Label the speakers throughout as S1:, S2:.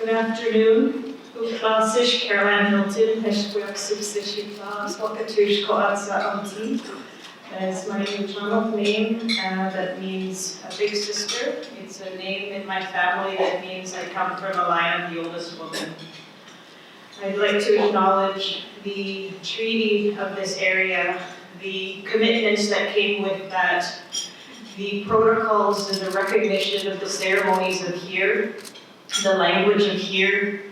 S1: Good afternoon. Classish Caroline Hilton, Heshquak Subsishita, Swakatush Koatsa Anti. It's my Indigenomic name that means a big sister. It's a name in my family that means I come from a line of the oldest woman. I'd like to acknowledge the treaty of this area, the commitments that came with that, the protocols and the recognition of the ceremonies of here, the language of here,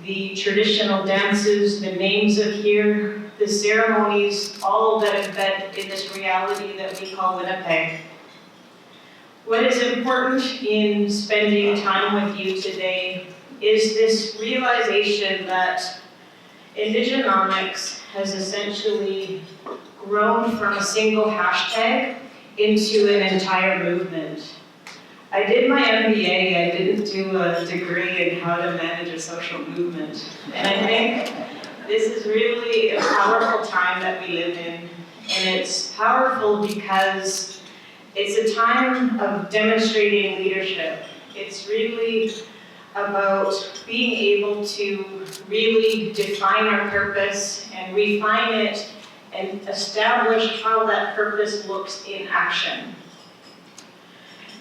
S1: the traditional dances, the names of here, the ceremonies, all that embed in this reality that we call Winnipeg. What is important in spending time with you today is this realization that Indigenomics has essentially grown from a single hashtag into an entire movement. I did my MBA, I didn't do a degree in how to manage a social movement. And I think this is really a powerful time that we live in. And it's powerful because it's a time of demonstrating leadership. It's really about being able to really define our purpose and refine it and establish how that purpose looks in action.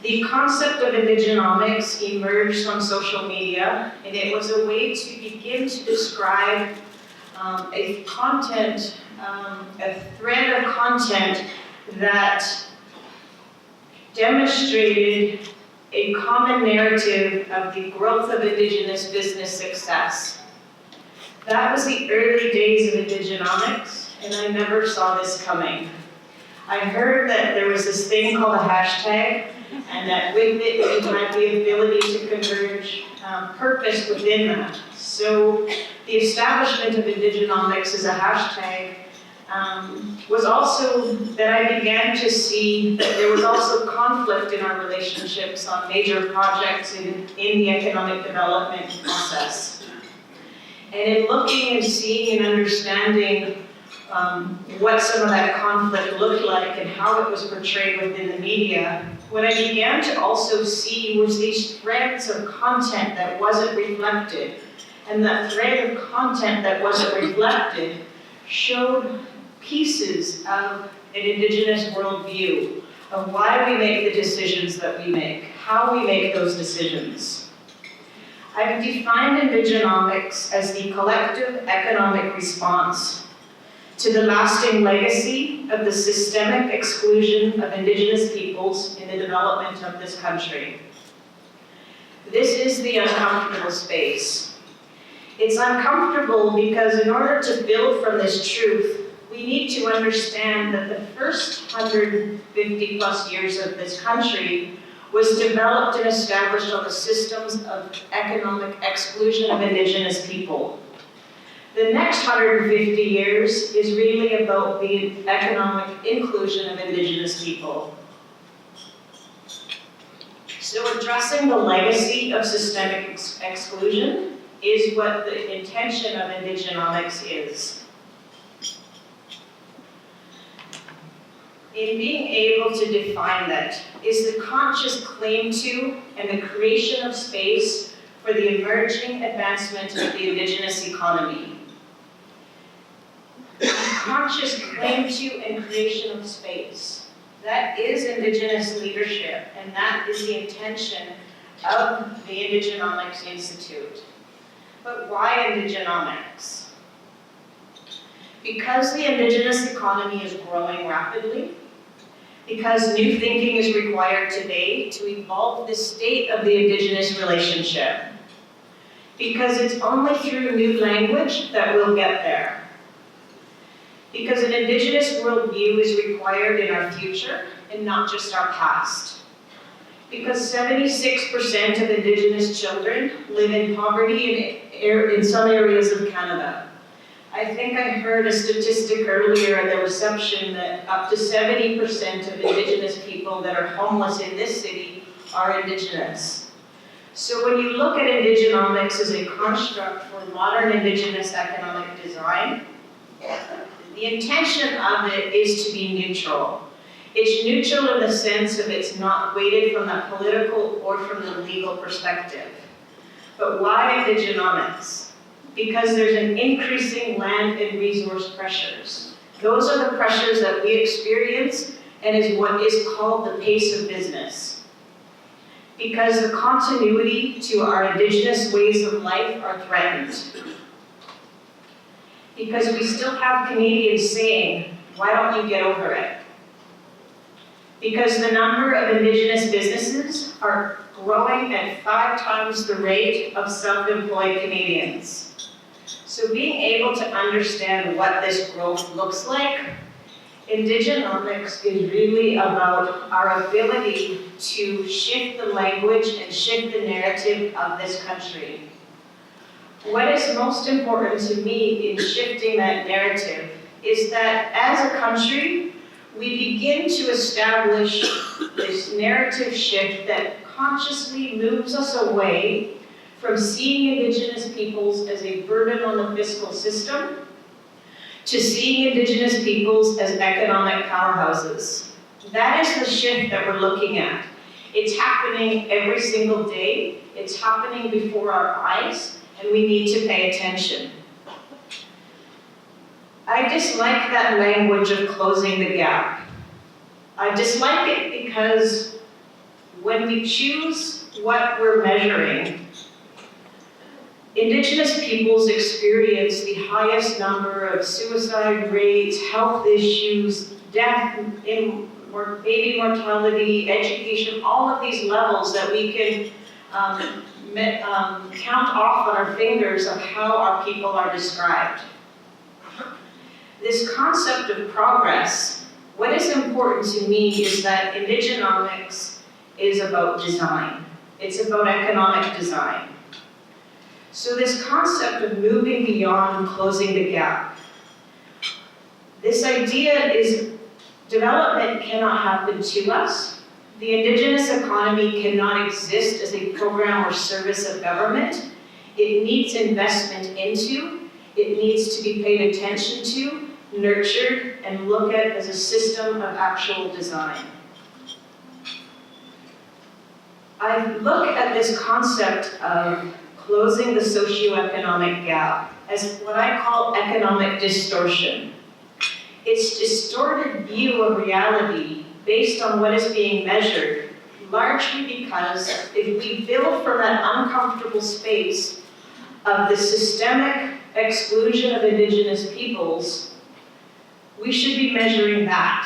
S1: The concept of Indigenomics emerged on social media, and it was a way to begin to describe a thread of content that demonstrated a common narrative of the growth of Indigenous business success. That was the early days of Indigenomics, and I never saw this coming. I heard that there was this thing called a hashtag, and that with it, we had the ability to converge purpose within that. So the establishment of Indigenomics as a hashtag was also that I began to see that there was also conflict in our relationships on major projects in the economic development process. And in looking and seeing and understanding what some of that conflict looked like and how it was portrayed within the media, what I began to also see was these threads of content that wasn't reflected. And that thread of content that wasn't reflected showed pieces of an Indigenous worldview, of why we make the decisions that we make, how we make those decisions. I've defined Indigenomics as the collective economic response to the lasting legacy of the systemic exclusion of Indigenous peoples in the development of this country. This is the uncomfortable space. It's uncomfortable because in order to build from this truth, we need to understand that the first 150 plus years of this country was developed and established on the systems of economic exclusion of Indigenous people. The next 150 years is really about the economic inclusion of Indigenous people. So addressing the legacy of systemic exclusion is what the intention of Indigenomics is. In being able to define that is the conscious claim to and the creation of space for the emerging advancement of the Indigenous economy. Conscious claim to and creation of space. That is Indigenous leadership, and that is the intention of the Indigenomics Institute. But why Indigenomics? Because the Indigenous economy is growing rapidly, because new thinking is required today to evolve the state of the Indigenous relationship, because it's only through new language that we'll get there. Because an Indigenous worldview is required in our future and not just our past. Because 76% of Indigenous children live in poverty in some areas of Canada. I think I heard a statistic earlier at the reception that up to 70% of Indigenous people that are homeless in this city are Indigenous. So when you look at Indigenomics as a construct for modern Indigenous economic design, the intention of it is to be neutral. It's neutral in the sense of it's not weighted from the political or from the legal perspective. But why Indigenomics? Because there's an increasing land and resource pressures. Those are the pressures that we experience and is what is called the pace of business. Because the continuity to our Indigenous ways of life are threatened. Because we still have Canadians saying, why don't you get over it? Because the number of Indigenous businesses are growing at 5 times the rate of self-employed Canadians. So being able to understand what this growth looks like, Indigenomics is really about our ability to shift the language and shift the narrative of this country. What is most important to me in shifting that narrative is that as a country, we begin to establish this narrative shift that consciously moves us away from seeing Indigenous peoples as a burden on the fiscal system to seeing Indigenous peoples as economic powerhouses. That is the shift that we're looking at. It's happening every single day. It's happening before our eyes, and we need to pay attention. I dislike that language of closing the gap. I dislike it because when we choose what we're measuring, Indigenous peoples experience the highest number of suicide rates, health issues, death, baby mortality, education, all of these levels that we can count off on our fingers of how our people are described. This concept of progress, what is important to me is that Indigenomics is about design. It's about economic design. So this concept of moving beyond closing the gap. This idea is development cannot happen to us. The Indigenous economy cannot exist as a program or service of government. It needs investment into, it needs to be paid attention to, nurtured, and looked at as a system of actual design. I look at this concept of closing the socioeconomic gap as what I call economic distortion. It's distorted view of reality based on what is being measured, largely because if we build from that uncomfortable space of the systemic exclusion of Indigenous peoples, we should be measuring that.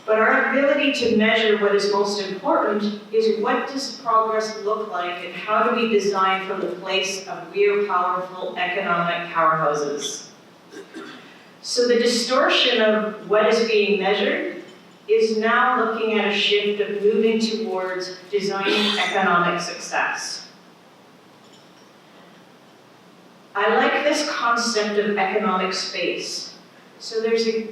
S1: But our ability to measure what is most important is what does progress look like and how do we design from the place of we are powerful economic powerhouses. So the distortion of what is being measured is now looking at a shift of moving towards designing economic success. I like this concept of economic space. So there's a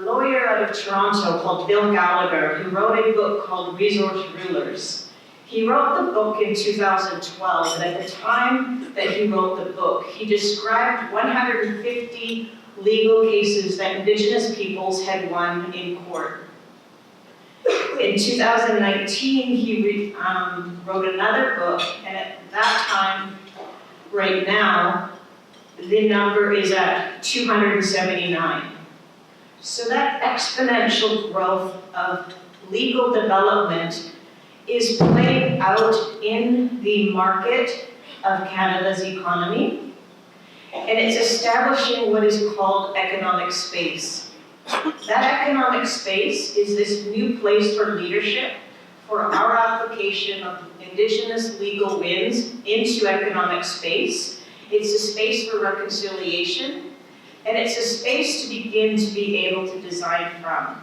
S1: lawyer out of Toronto called Bill Gallagher who wrote a book called Resource Rulers. He wrote the book in 2012, and at the time that he wrote the book, he described 150 legal cases that Indigenous peoples had won in court. In 2019, he wrote another book, and at that time, right now, the number is at 279. So that exponential growth of legal development is playing out in the market of Canada's economy, and it's establishing what is called economic space. That economic space is this new place for leadership for our application of Indigenous legal wins into economic space. It's a space for reconciliation, and it's a space to begin to be able to design from.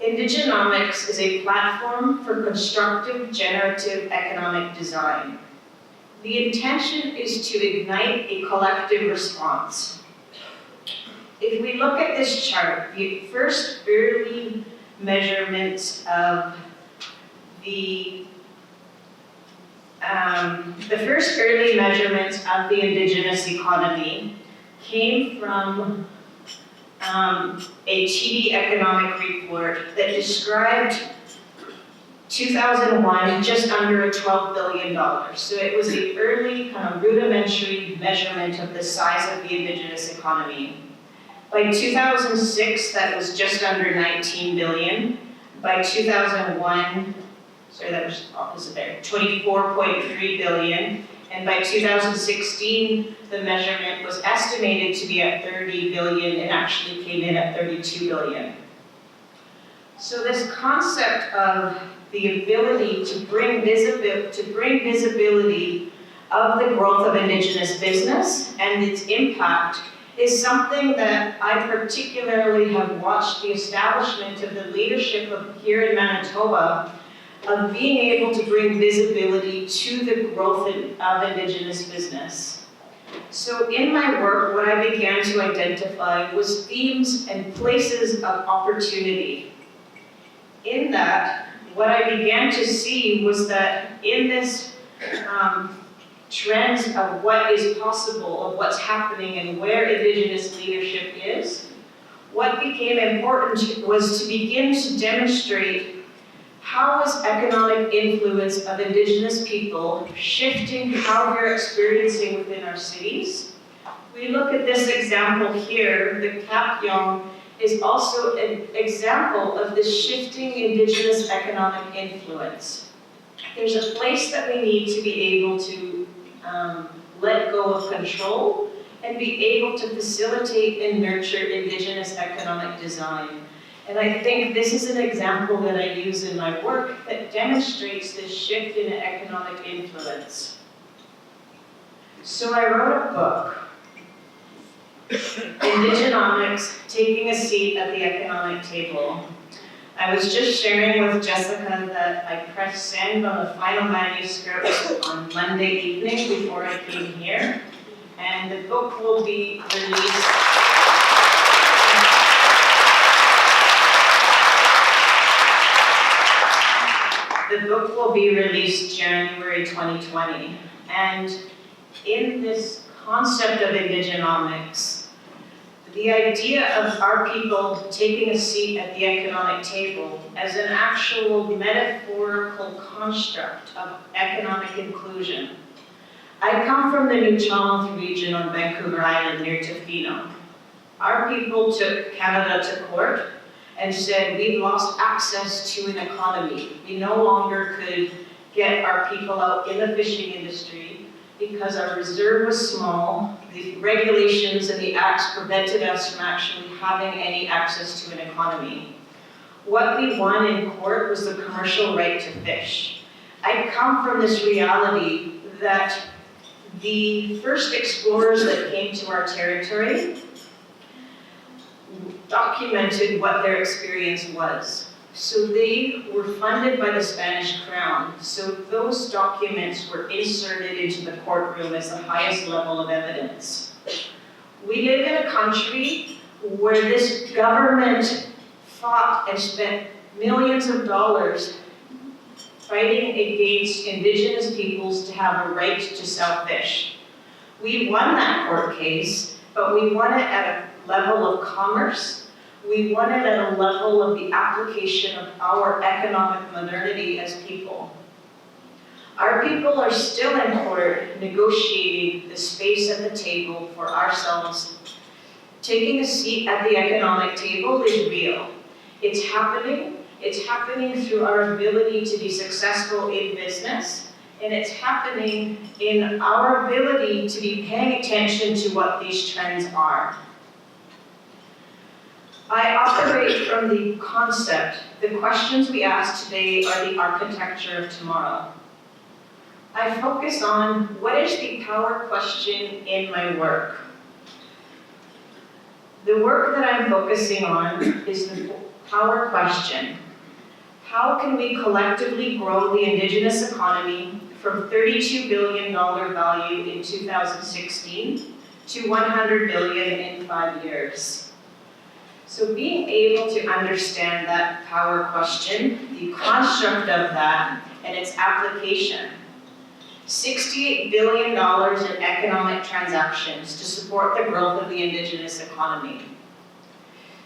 S1: Indigenomics is a platform for constructive, generative economic design. The intention is to ignite a collective response. If we look at this chart, the first early measurements of the Indigenous economy came from a TD economic report that described 2001, just under $12 billion. So it was the early kind of rudimentary measurement of the size of the Indigenous economy. By 2006, that was just under 19 billion. By 2001, sorry, that was opposite there, 24.3 billion. And by 2016, the measurement was estimated to be at 30 billion and actually came in at 32 billion. So this concept of the ability to bring visibility of the growth of Indigenous business and its impact is something that I particularly have watched the establishment of the leadership of here in Manitoba of being able to bring visibility to the growth of Indigenous business. So in my work, what I began to identify was themes and places of opportunity. In that, what I began to see was that in this trends of what is possible, of what's happening and where Indigenous leadership is, what became important was to begin to demonstrate how is economic influence of Indigenous people shifting how we're experiencing within our cities. We look at this example here, the Kapyong is also an example of the shifting Indigenous economic influence. There's a place that we need to be able to let go of control and be able to facilitate and nurture Indigenous economic design. And I think this is an example that I use in my work that demonstrates this shift in economic influence. So I wrote a book, Indigenomics, Taking a Seat at the Economic Table. I was just sharing with Jessica that I pressed send on the final manuscript on Monday evening before I came here, and the book will be released. The book will be released January 2020, and in this concept of Indigenomics, the idea of our people taking a seat at the economic table as an actual metaphorical construct of economic inclusion. I come from the New Charles region on Vancouver Island near Tofino. Our people took Canada to court and said, we've lost access to an economy. We no longer could get our people out in the fishing industry because our reserve was small, the regulations and the acts prevented us from actually having any access to an economy. What we won in court was the commercial right to fish. I come from this reality that the first explorers that came to our territory documented what their experience was. So they were funded by the Spanish Crown. So those documents were inserted into the courtroom as the highest level of evidence. We live in a country where this government fought and spent millions of dollars fighting against Indigenous peoples to have a right to sell fish. We won that court case, but we won it at a level of commerce. We won it at a level of the application of our economic modernity as people. Our people are still in court negotiating the space at the table for ourselves. Taking a seat at the economic table is real. It's happening. It's happening through our ability to be successful in business, and it's happening in our ability to be paying attention to what these trends are. I operate from the concept, the questions we ask today are the architecture of tomorrow. I focus on what is the power question in my work. The work that I'm focusing on is the power question. How can we collectively grow the Indigenous economy from $32 billion value in 2016 to $100 billion in 5 years? So being able to understand that power question, the construct of that, and its application. $68 billion in economic transactions to support the growth of the Indigenous economy.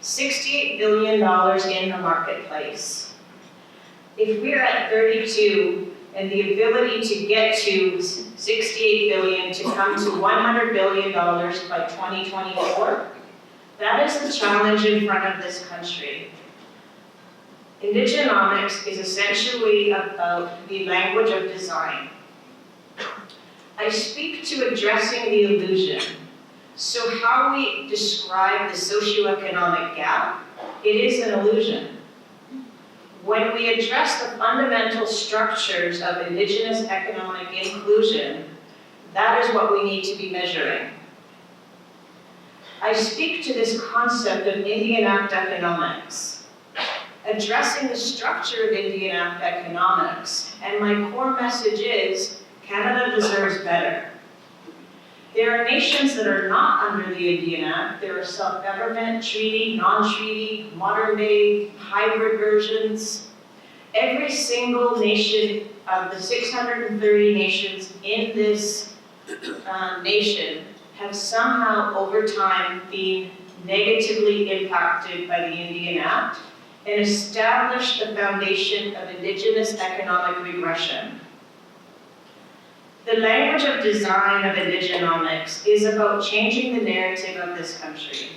S1: $68 billion in the marketplace. If we're at 32 and the ability to get to 68 billion to come to $100 billion by 2024, that is the challenge in front of this country. Indigenomics is essentially about the language of design. I speak to addressing the illusion. So how we describe the socioeconomic gap, it is an illusion. When we address the fundamental structures of Indigenous economic inclusion, that is what we need to be measuring. I speak to this concept of Indian Act economics, addressing the structure of Indian Act economics, and my core message is, Canada deserves better. There are nations that are not under the Indian Act. There are self-government, treaty, non-treaty, modern-day, hybrid versions. Every single nation of the 630 nations in this nation have somehow, over time, been negatively impacted by the Indian Act and established the foundation of Indigenous economic regression. The language of design of Indigenomics is about changing the narrative of this country.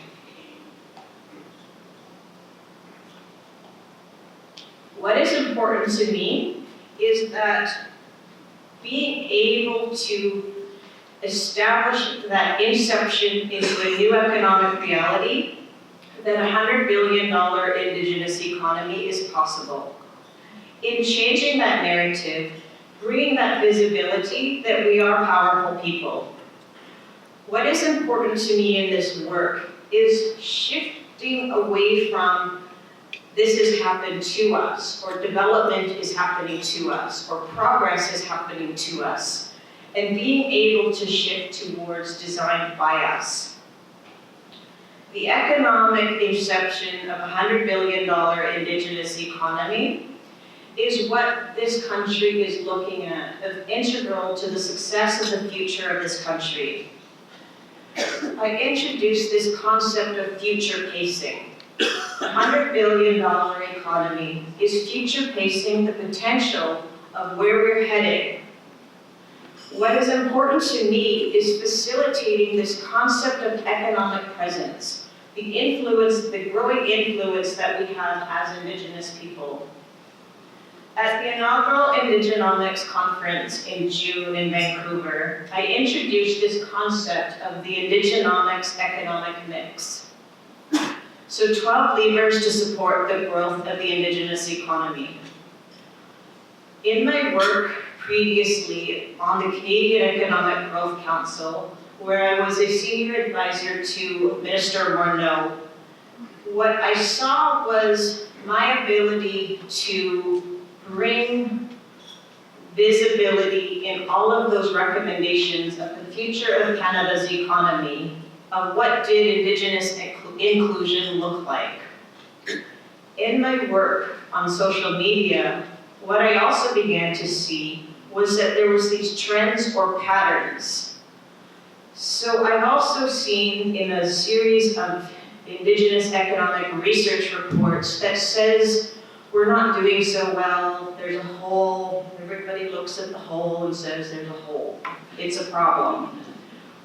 S1: What is important to me is that being able to establish that inception into a new economic reality, that a $100 billion Indigenous economy is possible. In changing that narrative, bringing that visibility that we are powerful people. What is important to me in this work is shifting away from this has happened to us, or development is happening to us, or progress is happening to us, and being able to shift towards designed by us. The economic inception of a $100 billion Indigenous economy is what this country is looking at, as integral to the success of the future of this country. I introduced this concept of future pacing. The $100 billion economy is future pacing the potential of where we're heading. What is important to me is facilitating this concept of economic presence, the influence, the growing influence that we have as Indigenous people. At the inaugural Indigenomics conference in June in Vancouver, I introduced this concept of the Indigenomics economic mix. So 12 levers to support the growth of the Indigenous economy. In my work previously on the Canadian Economic Growth Council, where I was a senior advisor to Minister Morneau, what I saw was my ability to bring visibility in all of those recommendations of the future of Canada's economy, of what did Indigenous inclusion look like. In my work on social media, what I also began to see was that there was these trends or patterns. So I've also seen in a series of Indigenous economic research reports that says we're not doing so well, there's a hole, everybody looks at the hole and says there's a hole. It's a problem.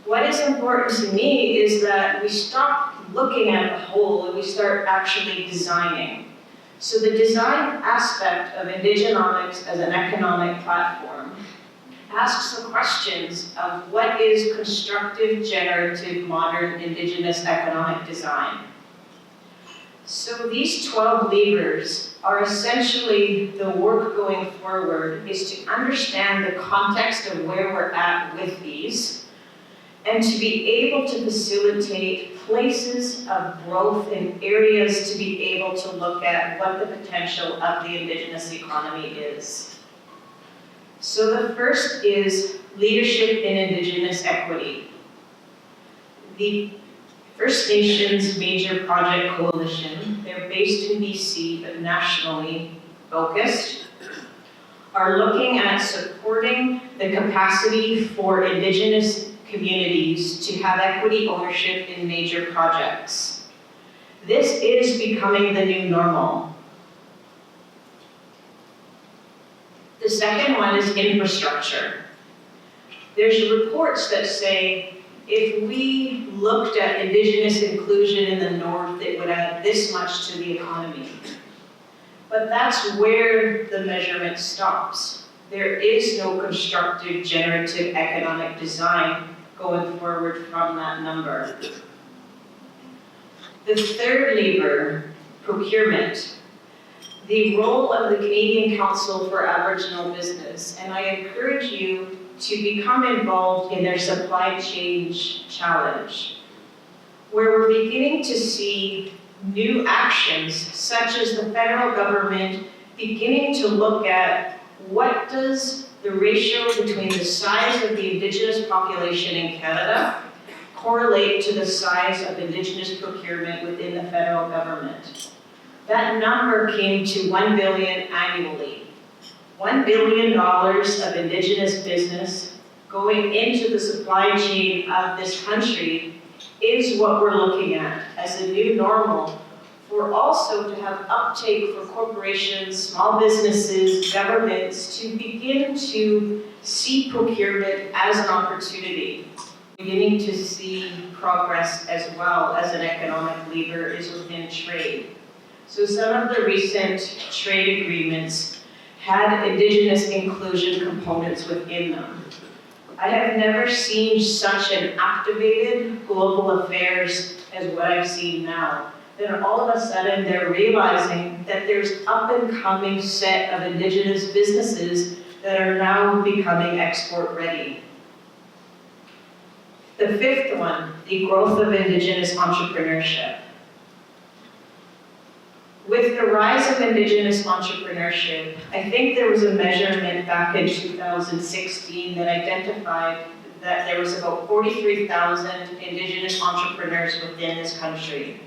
S1: What is important to me is that we stop looking at the hole and we start actually designing. So the design aspect of Indigenomics as an economic platform asks the questions of what is constructive, generative, modern Indigenous economic design. So these 12 levers are essentially the work going forward is to understand the context of where we're at with these and to be able to facilitate places of growth in areas to be able to look at what the potential of the Indigenous economy is. So the first is leadership in Indigenous equity. The First Nations Major Project Coalition, they're based in BC but nationally focused, are looking at supporting the capacity for Indigenous communities to have equity ownership in major projects. This is becoming the new normal. The second one is infrastructure. There's reports that say if we looked at Indigenous inclusion in the north, it would add this much to the economy. But that's where the measurement stops. There is no constructive generative economic design going forward from that number. The third lever, procurement. The role of the Canadian Council for Aboriginal Business, and I encourage you to become involved in their supply chain challenge, where we're beginning to see new actions, such as the federal government beginning to look at what does the ratio between the size of the Indigenous population in Canada correlate to the size of Indigenous procurement within the federal government. That number came to $1 billion annually. $1 billion of Indigenous business going into the supply chain of this country is what we're looking at as a new normal for also to have uptake for corporations, small businesses, governments to begin to see procurement as an opportunity. Beginning to see progress as well as an economic lever is within trade. So some of the recent trade agreements had Indigenous inclusion components within them. I have never seen such an activated global affairs as what I've seen now. Then all of a sudden they're realizing that there's up and coming set of Indigenous businesses that are now becoming export ready. The fifth one, the growth of Indigenous entrepreneurship. With the rise of Indigenous entrepreneurship, I think there was a measurement back in 2016 that identified that there was about 43,000 Indigenous entrepreneurs within this country.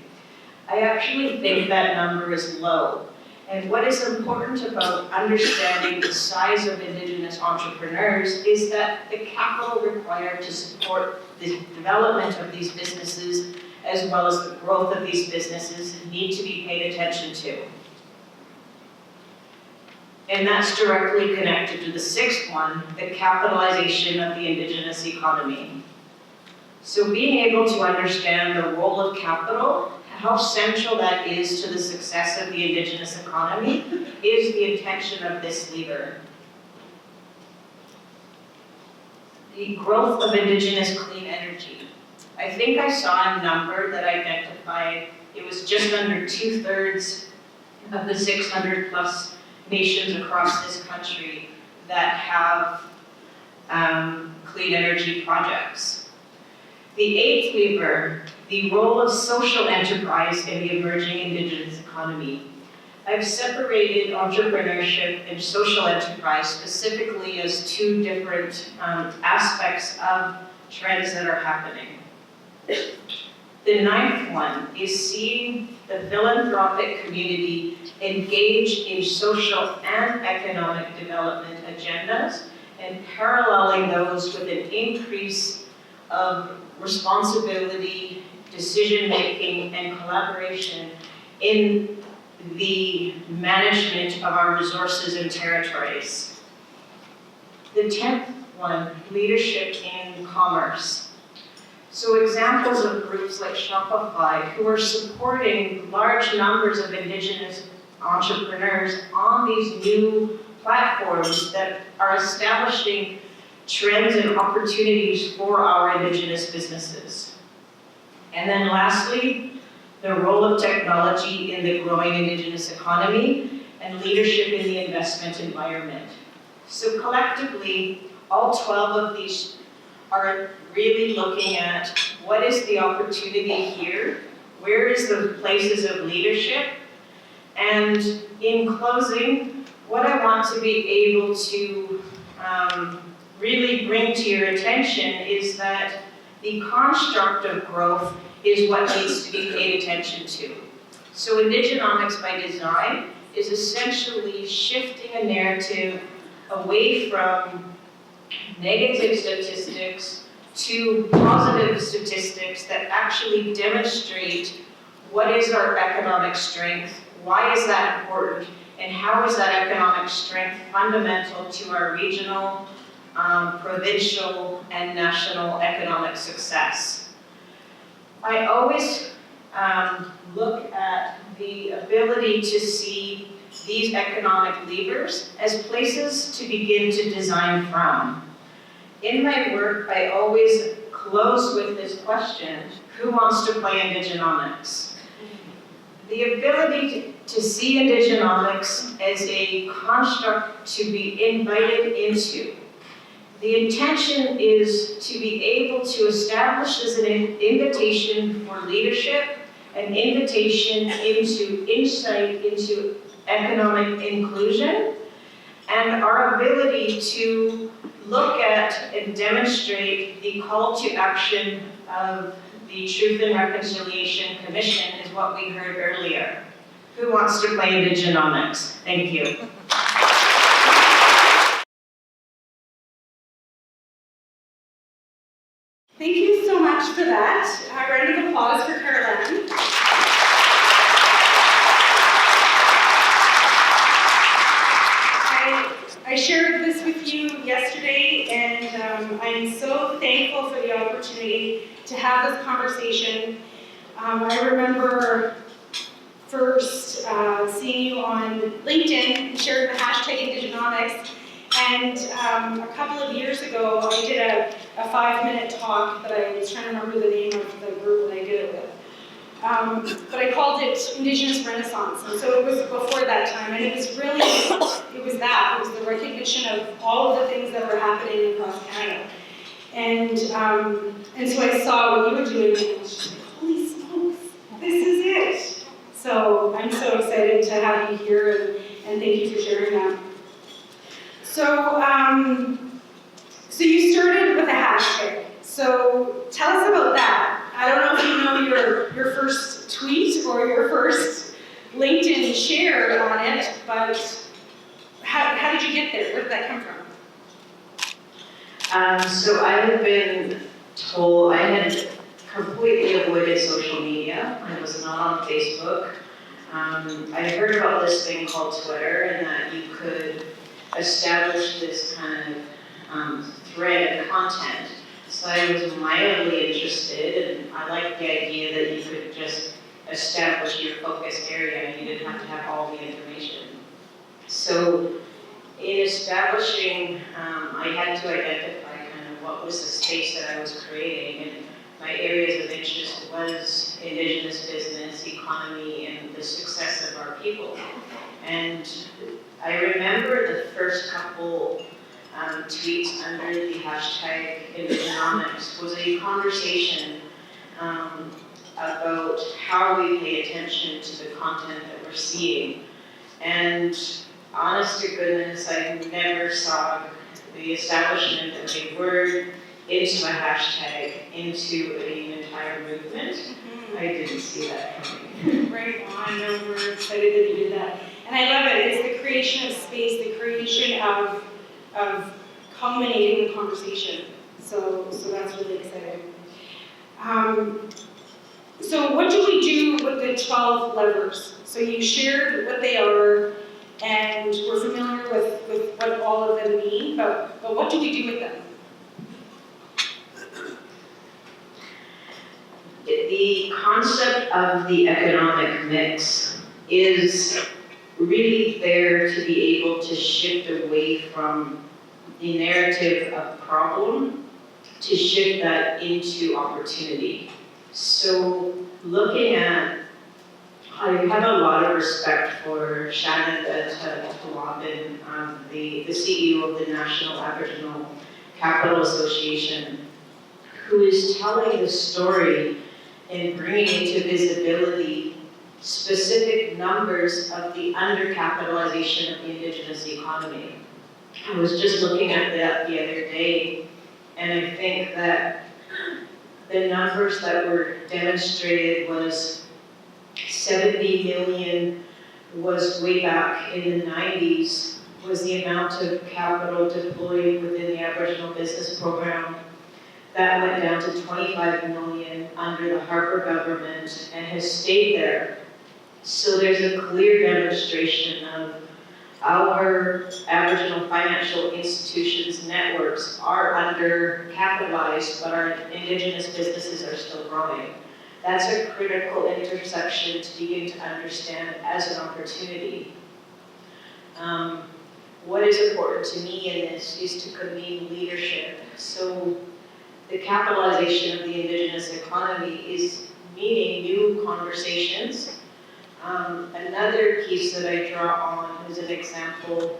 S1: I actually think that number is low. And what is important about understanding the size of Indigenous entrepreneurs is that the capital required to support the development of these businesses as well as the growth of these businesses need to be paid attention to. And that's directly connected to the sixth one, the capitalization of the Indigenous economy. So being able to understand the role of capital, how central that is to the success of the Indigenous economy, is the intention of this lever. The growth of Indigenous clean energy. I think I saw a number that identified it was just under 2/3 of the 600 plus nations across this country that have clean energy projects. The eighth lever, the role of social enterprise in the emerging Indigenous economy. I've separated entrepreneurship and social enterprise specifically as two different aspects of trends that are happening. The ninth one is seeing the philanthropic community engage in social and economic development agendas and paralleling those with an increase of responsibility, decision-making, and collaboration in the management of our resources and territories. The 10th one, leadership in commerce. So examples of groups like Shopify who are supporting large numbers of Indigenous entrepreneurs on these new platforms that are establishing trends and opportunities for our Indigenous businesses. And then lastly, the role of technology in the growing Indigenous economy and leadership in the investment environment. So collectively, all 12 of these are really looking at what is the opportunity here, where is the places of leadership, and in closing, what I want to be able to really bring to your attention is that the construct of growth is what needs to be paid attention to. So Indigenomics by design is essentially shifting a narrative away from negative statistics to positive statistics that actually demonstrate what is our economic strength, why is that important, and how is that economic strength fundamental to our regional, provincial, and national economic success. I always look at the ability to see these economic levers as places to begin to design from. In my work, I always close with this question: who wants to play Indigenomics? The ability to see Indigenomics as a construct to be invited into. The intention is to be able to establish as an invitation for leadership, an invitation into insight into economic inclusion, and our ability to look at and demonstrate the call to action of the Truth and Reconciliation Commission is what we heard earlier. Who wants to play Indigenomics? Thank you.
S2: Thank you so much for that. A round of applause for Caroline. I shared this with you yesterday, and I'm so thankful for the opportunity to have this conversation. I remember first seeing you on LinkedIn and shared the hashtag Indigenomics, and a couple of years ago I did a 5-minute talk that I was trying to remember the name of the group that I did it with. But I called it Indigenous Renaissance, and so it was before that time, and it was the recognition of all of the things that were happening across Canada. And so I saw what you were doing, and I was just like, holy smokes, this is it. So I'm so excited to have you here, and thank you for sharing that. So you started with a hashtag. So tell us about that. I don't know if you know your first tweet or your first LinkedIn share on it, but how did you get there? Where did that come from?
S1: So I have been told I had completely avoided social media. I was not on Facebook. I heard about this thing called Twitter, and that you could establish this kind of thread of content. So I was mildly interested, and I liked the idea that you could just establish your focus area and you didn't have to have all the information. So in establishing, I had to identify kind of what was the space that I was creating, and my areas of interest was Indigenous business, economy, and the success of our people. And I remember the first couple tweets under the hashtag Indigenomics was a conversation about how we pay attention to the content that we're seeing. And honest to goodness, I never saw the establishment of a word into a hashtag, into an entire movement. Mm-hmm. I didn't see that coming.
S2: Right on, no, we're excited that you did that. And I love it, it's the creation of space, the creation of culminating the conversation. So that's really exciting. So what do we do with the 12 levers? So you shared what they are, and we're familiar with what all of them mean, but what do we do with them?
S1: The concept of the economic mix is really there to be able to shift away from the narrative of problem to shift that into opportunity. So looking at, I have a lot of respect for Shannon Talabin, the CEO of the National Aboriginal Capital Association, who is telling the story and bringing into visibility specific numbers of the undercapitalization of the Indigenous economy. I was just looking at that the other day, and I think that the numbers that were demonstrated was 70 million was way back in the 90s, was the amount of capital deployed within the Aboriginal Business Program. That went down to 25 million under the Harper government and has stayed there. So there's a clear demonstration of Our Aboriginal financial institutions networks are undercapitalized, but our Indigenous businesses are still growing. That's a critical intersection to begin to understand as an opportunity. What is important to me in this is to convene leadership. So the capitalization of the Indigenous economy is meaning new conversations. Another piece that I draw on as an example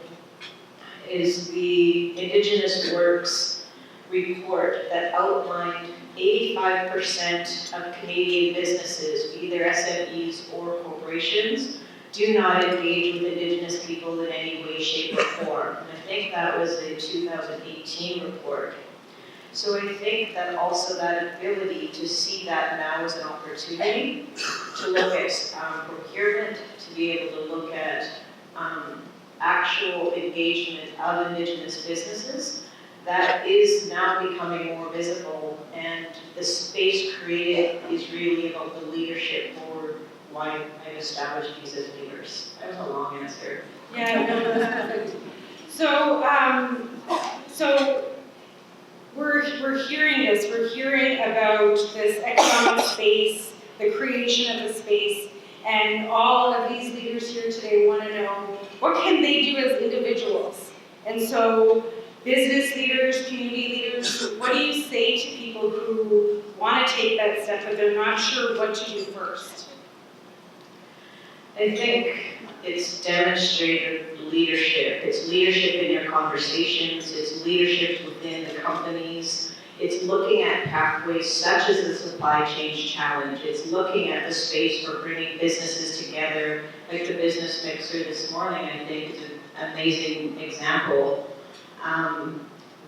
S1: is the Indigenous Works report that outlined 85% of Canadian businesses, either SMEs or corporations, do not engage with Indigenous people in any way, shape, or form. And I think that was a 2018 report. So I think that also that ability to see that now as an opportunity to look at procurement, to be able to look at actual engagement of Indigenous businesses, that is now becoming more visible, and the space created is really about the leadership for why I've established these as leaders. That was a long answer.
S2: Yeah, no, that's perfect. So we're hearing this. We're hearing about this economic space, the creation of the space, and all of these leaders here today want to know what can they do as individuals. And so, business leaders, community leaders, what do you say to people who want to take that step but they're not sure what to do first?
S1: I think it's demonstrated leadership. It's leadership in your conversations. It's leadership within the companies. It's looking at pathways such as the supply chain challenge. It's looking at the space for bringing businesses together, like the business mixer this morning, I think is an amazing example.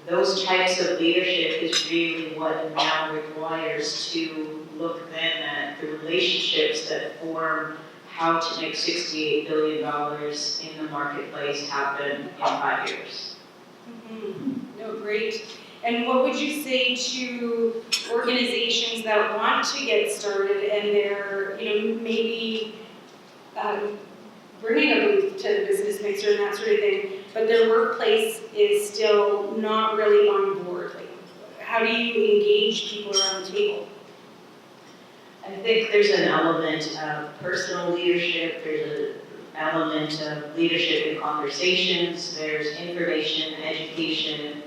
S1: Those types of leadership is really what now requires to look then at the relationships that form how to make $68 billion in the marketplace happen in 5 years.
S2: Mm-hmm. No, great. And what would you say to organizations that want to get started and they're, maybe bringing a booth to the business mixer and that sort of thing, but their workplace is still not really on board? Like, how do you engage people around the table?
S1: I think there's an element of personal leadership, there's an element of leadership in conversations, there's information, education,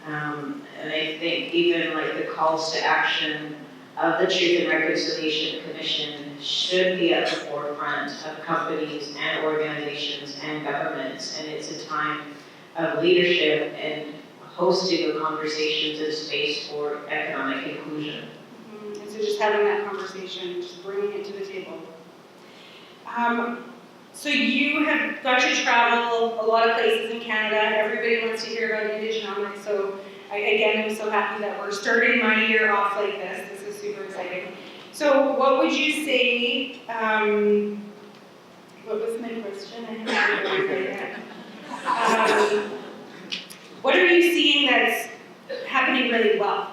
S1: and I think even like the calls to action of the Truth and Reconciliation Commission should be at the forefront of companies and organizations and governments, and it's a time of leadership and hosting of conversations and space for economic inclusion.
S2: And so just having that conversation, just bringing it to the table. So you have got to travel a lot of places in Canada. Everybody wants to hear about Indigenomics, so I'm so happy that we're starting my year off like this. This is super exciting. So what would you say, what was my question? I have what are you seeing that's happening really well?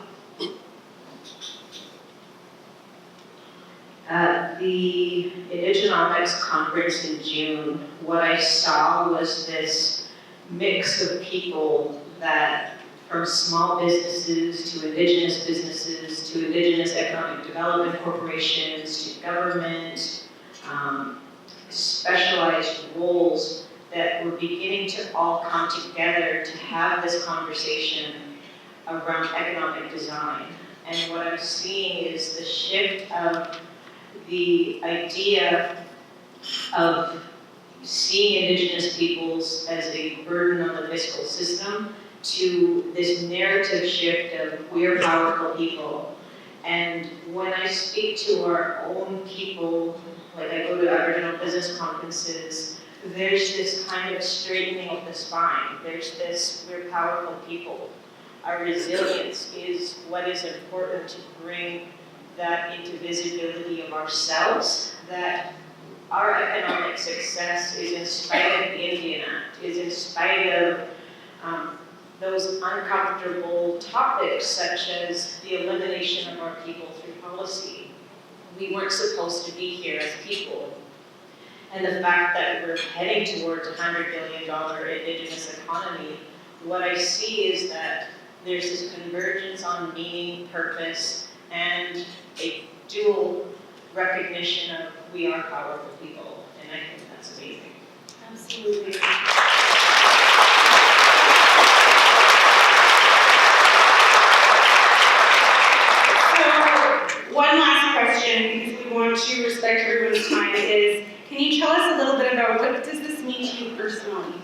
S1: At the Indigenomics conference in June, what I saw was this mix of people that from small businesses to Indigenous businesses to Indigenous economic development corporations to government, specialized roles that were beginning to all come together to have this conversation around economic design. And what I'm seeing is the shift of the idea of seeing Indigenous peoples as a burden on the fiscal system to this narrative shift of we're powerful people. And when I speak to our own people, like I go to Aboriginal business conferences, there's this kind of straightening of the spine. There's this, we're powerful people. Our resilience is what is important to bring that into visibility of ourselves, that our economic success is in spite of the Indian Act, is in spite of those uncomfortable topics such as the elimination of our people through policy. We weren't supposed to be here as people. and the fact that we're heading towards a $100 billion Indigenous economy, what I see is that there's this convergence on meaning, purpose, and a dual recognition of we are powerful people, and I think that's amazing.
S2: Absolutely. So, one last question, because we want to respect everyone's time, is can you tell us a little bit about what does this mean to you personally?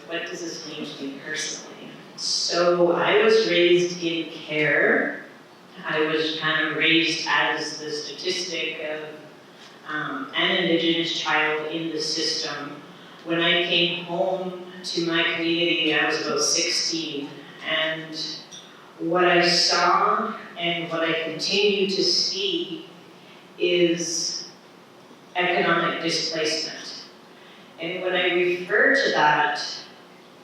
S1: What does this mean to me personally? So I was raised in care. I was kind of raised as the statistic of an Indigenous child in the system. When I came home to my community, I was about 16, and what I saw and what I continue to see is economic displacement. And when I refer to that,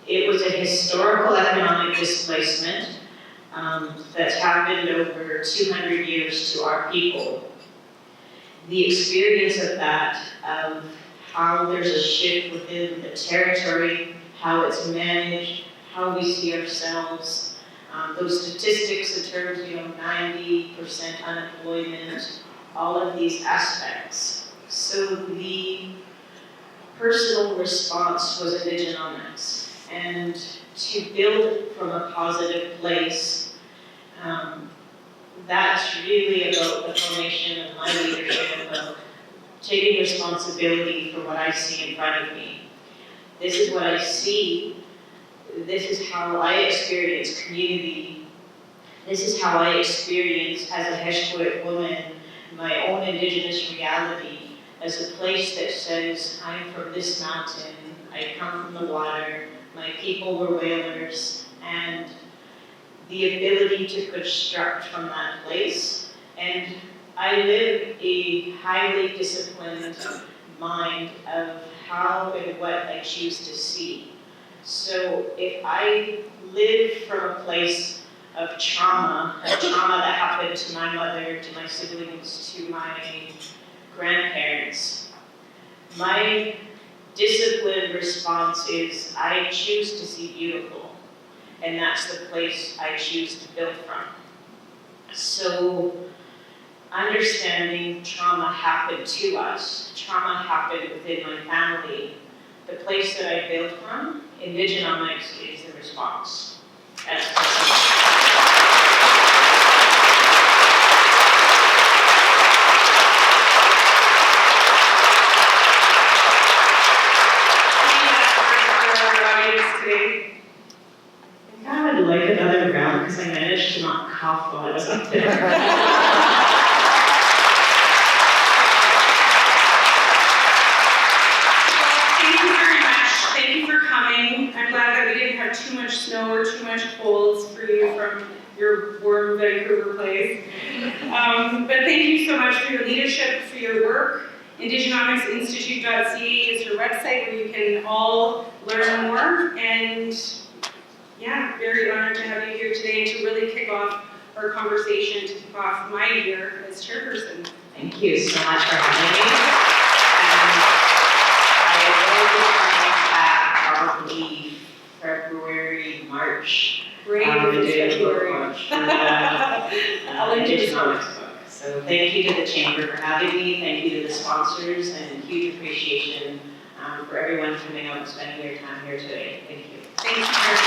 S1: it was a historical economic displacement that's happened over 200 years to our people. The experience of that, of how there's a shift within the territory, how it's managed, how we see ourselves, those statistics in terms of 90% unemployment, all of these aspects. So the personal response was Indigenomics. And to build from a positive place, that's really about the formation of my leadership, of taking responsibility for what I see in front of me. This is what I see. This is how I experience community. This is how I experience, as a Heshquick woman, my own Indigenous reality as a place that says, I'm from this mountain, I come from the water, my people were whalers, and the ability to construct from that place. And I live a highly disciplined mind of how and what I choose to see. So if I live from a place of trauma that happened to my mother, to my siblings, to my grandparents, my disciplined response is I choose to see beautiful, and that's the place I choose to build from. So understanding trauma happened to us, trauma happened within my family, the place that I build from, Indigenomics is the response. That's I would like another round because I managed to not cough while I was up there.
S2: Thank you very much. Thank you for coming. I'm glad that we didn't have too much snow or too much cold for you from your warm Vancouver place. But thank you so much for your leadership, for your work. Indigenomics Institute.ca is your website where you can all learn more. And yeah, very honored to have you here today to really kick off our conversation, to kick off my year as chairperson.
S1: Thank you so much for having me. I will be coming back probably February, March.
S2: Great,
S1: February. March for the Indigenomics book. So thank you to the Chamber for having me. Thank you to the sponsors, and huge appreciation for everyone coming out and spending their time here today. Thank you.
S2: Thank you very much.